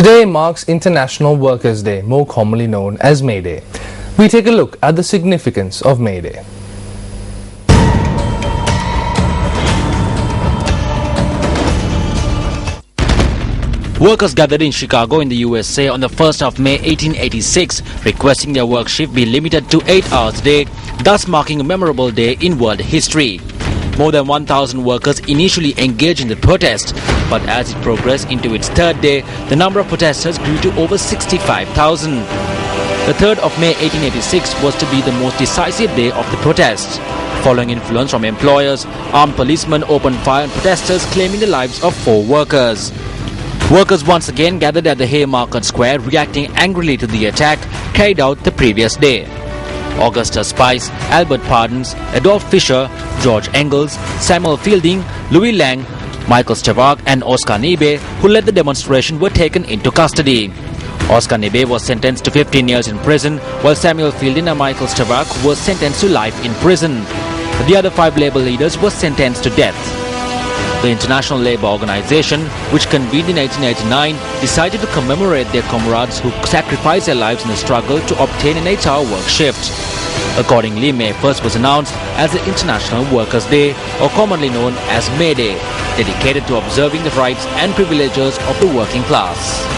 Today marks International Workers' Day, more commonly known as May Day. We take a look at the significance of May Day. Workers gathered in Chicago in the USA on the 1st of May 1886, requesting their work shift be limited to 8 hours a day, thus marking a memorable day in world history. More than 1,000 workers initially engaged in the protest, but as it progressed into its third day, the number of protesters grew to over 65,000. The 3rd of May 1886 was to be the most decisive day of the protests. Following influence from employers, armed policemen opened fire on protesters, claiming the lives of 4 workers. Workers once again gathered at the Haymarket Square, reacting angrily to the attack carried out the previous day. Augusta Spice, Albert Pardons, Adolph Fisher, George Engels, Samuel Fielding, Louis Lang, Michael Stavak and Oscar Nebe, who led the demonstration, were taken into custody. Oscar Nebe was sentenced to 15 years in prison, while Samuel Fielding and Michael Stavak was sentenced to life in prison. The other 5 labor leaders were sentenced to death. The International Labour Organization, which convened in 1889, decided to commemorate their comrades who sacrificed their lives in the struggle to obtain an 8-hour work shift. Accordingly, May 1st was announced as the International Workers' Day, or commonly known as May Day, dedicated to observing the rights and privileges of the working class.